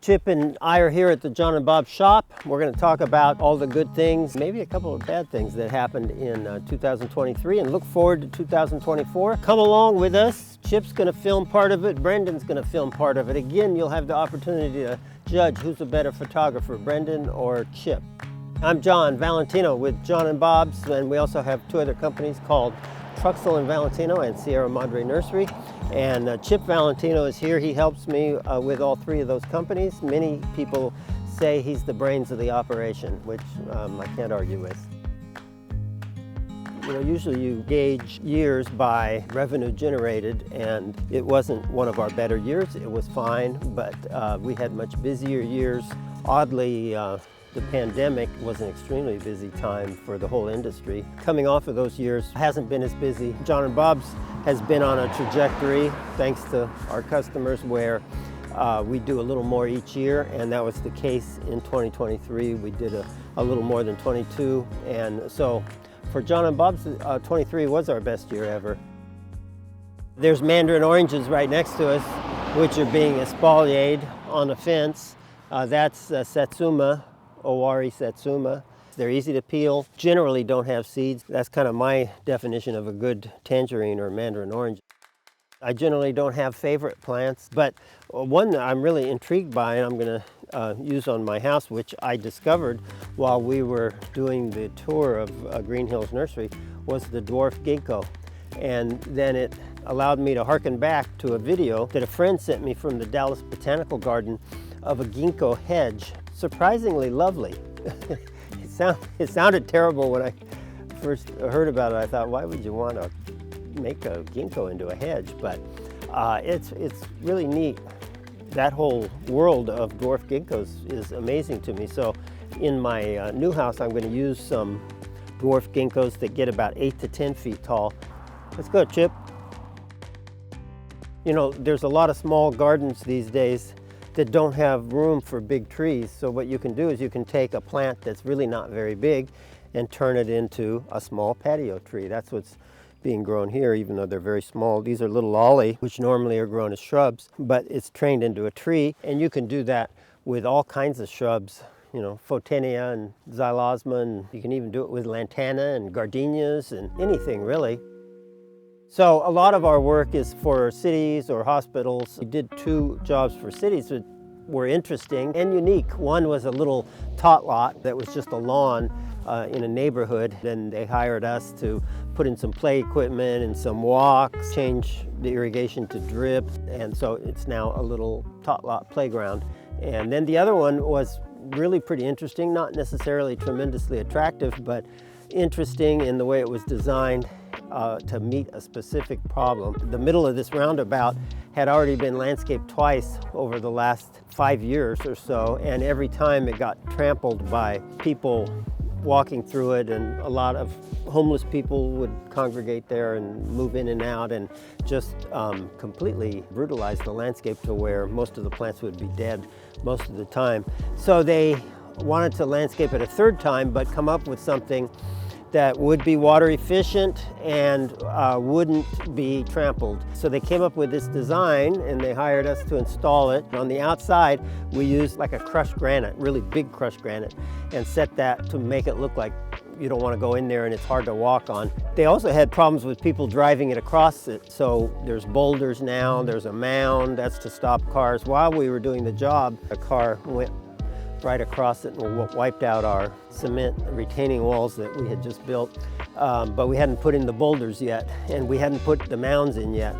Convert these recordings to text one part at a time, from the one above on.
Chip and I are here at the John and Bob shop. We're going to talk about all the good things, maybe a couple of bad things that happened in 2023, and look forward to 2024. Come along with us. Chip's going to film part of it. Brendan's going to film part of it. Again, you'll have the opportunity to judge who's a better photographer, Brendan or Chip. I'm John Valentino with John and Bob's, and we also have two other companies called Truxell and Valentino and Sierra Madre Nursery. And Chip Valentino is here. He helps me with all three of those companies. Many people say he's the brains of the operation, which I can't argue with. You know, usually you gauge years by revenue generated, and it wasn't one of our better years. It was fine, but we had much busier years. Oddly, the pandemic was an extremely busy time for the whole industry. Coming off of those years hasn't been as busy. John and Bob's has been on a trajectory, thanks to our customers, where we do a little more each year, and that was the case in 2023. We did a little more than 22, and so for John and Bob's, 23 was our best year ever. There's mandarin oranges right next to us, which are being espaliered on a fence. That's Satsuma, Owari Satsuma. They're easy to peel, generally don't have seeds. That's kind of my definition of a good tangerine or mandarin orange. I generally don't have favorite plants, but one that I'm really intrigued by and I'm going to use on my house, which I discovered while we were doing the tour of Green Hills Nursery, was the dwarf ginkgo. And then it allowed me to harken back to a video that a friend sent me from the Dallas Botanical Garden of a ginkgo hedge. Surprisingly lovely. It sounded terrible when I first heard about it. I thought, why would you want to make a ginkgo into a hedge? But it's really neat. That whole world of dwarf ginkgos is amazing to me. So in my new house, I'm going to use some dwarf ginkgos that get about 8 to 10 feet tall. Let's go, Chip. You know, there's a lot of small gardens these days that don't have room for big trees. So what you can do is you can take a plant that's really not very big and turn it into a small patio tree. That's what's being grown here, even though they're very small. These are little ollie, which normally are grown as shrubs, but it's trained into a tree. And you can do that with all kinds of shrubs, you know, Photinia and Xylosma, and you can even do it with lantana and gardenias and anything really. So a lot of our work is for cities or hospitals. We did 2 jobs for cities that were interesting and unique. One was a little tot lot that was just a lawn in a neighborhood. Then they hired us to put in some play equipment and some walks, change the irrigation to drip, and so it's now a little tot lot playground. And then the other one was really pretty interesting, not necessarily tremendously attractive, but interesting in the way it was designed to meet a specific problem. The middle of this roundabout had already been landscaped twice over the last 5 years or so, and every time it got trampled by people walking through it, and a lot of homeless people would congregate there and move in and out, and just completely brutalize the landscape to where most of the plants would be dead most of the time. So they wanted to landscape it a third time, but come up with something that would be water efficient and wouldn't be trampled. So they came up with this design and they hired us to install it. On the outside, we used like a crushed granite, really big crushed granite, and set that to make it look like you don't want to go in there and it's hard to walk on. They also had problems with people driving it across it. So there's boulders now, there's a mound, that's to stop cars. While we were doing the job, a car went right across it and wiped out our cement retaining walls that we had just built. But we hadn't put in the boulders yet, and we hadn't put the mounds in yet.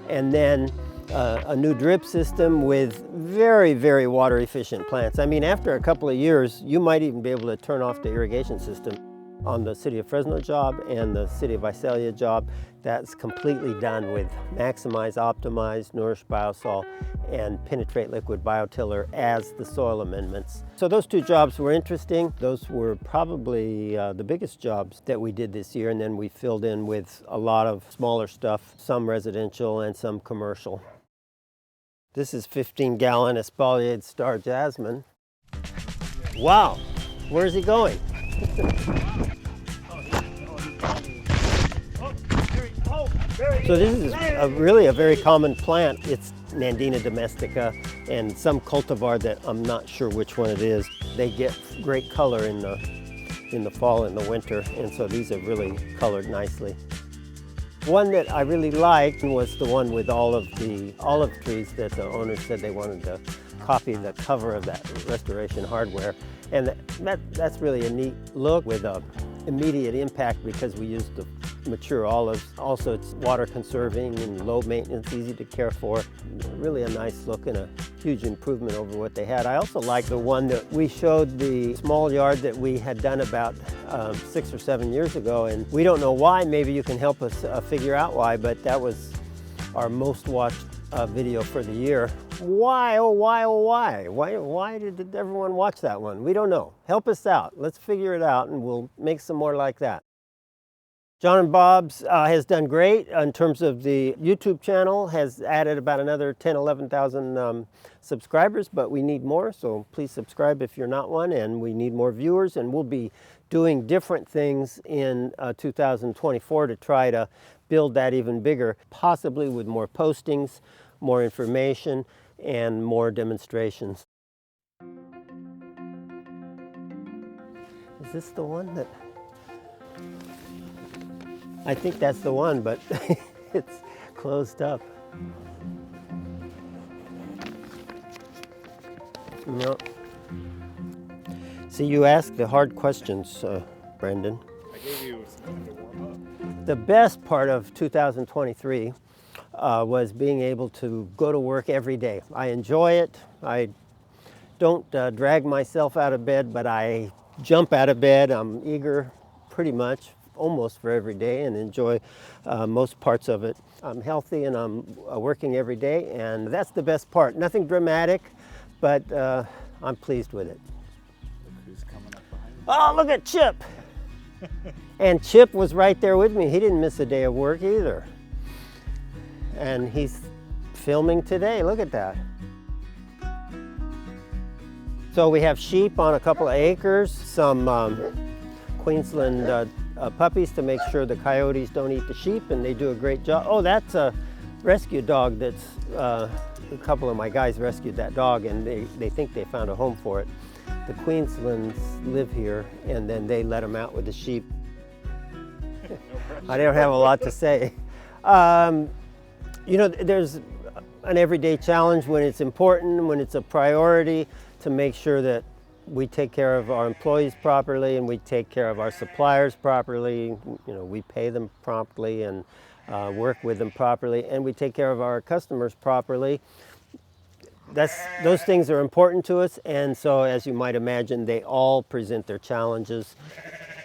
And then a new drip system with very, very water efficient plants. I mean, after a couple of years, you might even be able to turn off the irrigation system. On the City of Fresno job and the City of Visalia job, that's completely done with Maximize, Optimize, Nourish Biosol, and Penetrate Liquid Biotiller as the soil amendments. So those 2 jobs were interesting. Those were probably the biggest jobs that we did this year, and then we filled in with a lot of smaller stuff, some residential and some commercial. This is 15-gallon espaliered star jasmine. Wow, where's he going? So this is really a very common plant. It's Nandina domestica and some cultivar that I'm not sure which one it is. They get great color in the fall and the winter, and so these are really colored nicely. One that I really liked was the one with all of the olive trees that the owner said they wanted to copy the cover of that Restoration Hardware. And that's really a neat look with an immediate impact because we used the mature olives. Also, it's water conserving and low maintenance, easy to care for. Really a nice look and a huge improvement over what they had. I also like the one that we showed the small yard that we had done about 6 or 7 years ago, and we don't know why. Maybe you can help us figure out why, but that was our most watched video for the year. Why, oh why, oh why? Why did everyone watch that one? We don't know. Help us out. Let's figure it out and we'll make some more like that. John and Bob's has done great in terms of the YouTube channel, has added about another 10, 11,000 subscribers, but we need more, so please subscribe if you're not one, and we need more viewers, and we'll be doing different things in 2024 to try to build that even bigger, possibly with more postings, more information, and more demonstrations. Is this the one that... I think that's the one, but it's closed up. No. See, you ask the hard questions, Brendan. I gave you something to warm up. The best part of 2023 was being able to go to work every day. I enjoy it. I don't drag myself out of bed, but I jump out of bed. I'm eager pretty much almost for every day and enjoy most parts of it. I'm healthy and I'm working every day, and that's the best part. Nothing dramatic, but I'm pleased with it. Look who's coming up behind you. Oh, look at Chip! And Chip was right there with me. He didn't miss a day of work either. And he's filming today. Look at that. So we have sheep on a couple of acres, some Queensland puppies to make sure the coyotes don't eat the sheep, and they do a great job. Oh, that's a rescue dog that's, a couple of my guys rescued that dog, and they think they found a home for it. The Queenslands live here, and then they let them out with the sheep. I don't have a lot to say. You know, there's an everyday challenge when it's important, when it's a priority, to make sure that we take care of our employees properly and we take care of our suppliers properly. You know, we pay them promptly and work with them properly, and we take care of our customers properly. Those things are important to us, and so as you might imagine, they all present their challenges.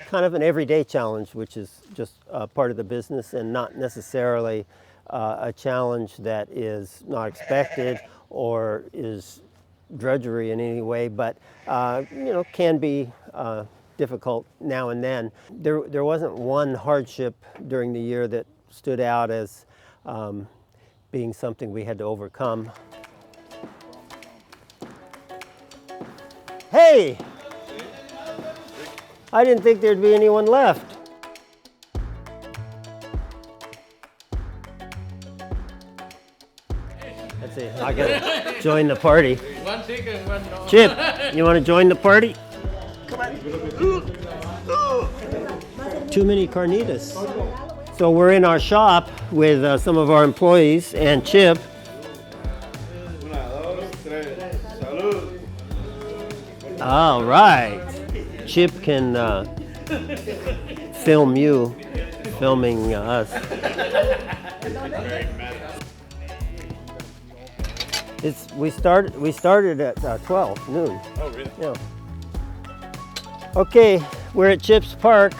Kind of an everyday challenge, which is just part of the business and not necessarily a challenge that is not expected or is drudgery in any way, but you know, can be difficult now and then. There wasn't one hardship during the year that stood out as being something we had to overcome. Hey! I didn't think there'd be anyone left. Let's see, I gotta join the party. One chicken, one dog. Chip, you want to join the party? Come on. Too many carnitas. So we're in our shop with some of our employees and Chip. All right. Chip can film you filming us. We started at 12 noon. Oh, really? Yeah. Okay, we're at Chip's Park.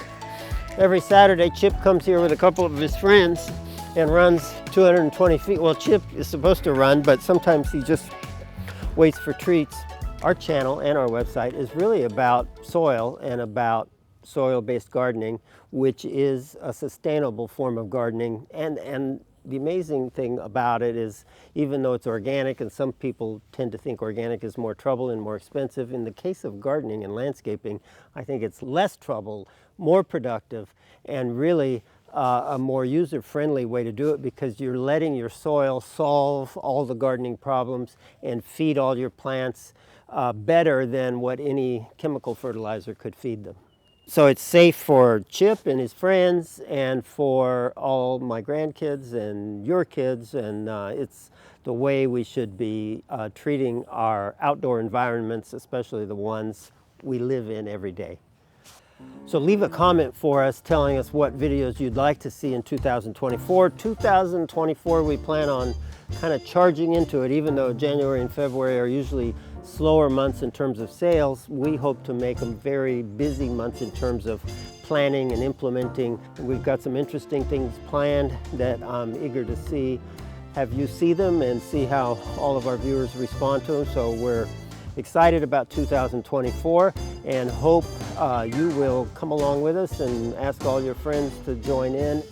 Every Saturday, Chip comes here with a couple of his friends and runs 220 feet. Well, Chip is supposed to run, but sometimes he just waits for treats. Our channel and our website is really about soil and about soil-based gardening, which is a sustainable form of gardening. And the amazing thing about it is, even though it's organic, and some people tend to think organic is more trouble and more expensive, in the case of gardening and landscaping, I think it's less trouble, more productive, and really a more user-friendly way to do it, because you're letting your soil solve all the gardening problems and feed all your plants better than what any chemical fertilizer could feed them. So it's safe for Chip and his friends and for all my grandkids and your kids, and it's the way we should be treating our outdoor environments, especially the ones we live in every day. So leave a comment for us telling us what videos you'd like to see in 2024. 2024, we plan on kind of charging into it. Even though January and February are usually slower months in terms of sales, we hope to make them very busy months in terms of planning and implementing. We've got some interesting things planned that I'm eager to have you see them and see how all of our viewers respond to them. So we're excited about 2024 and hope you will come along with us and ask all your friends to join in.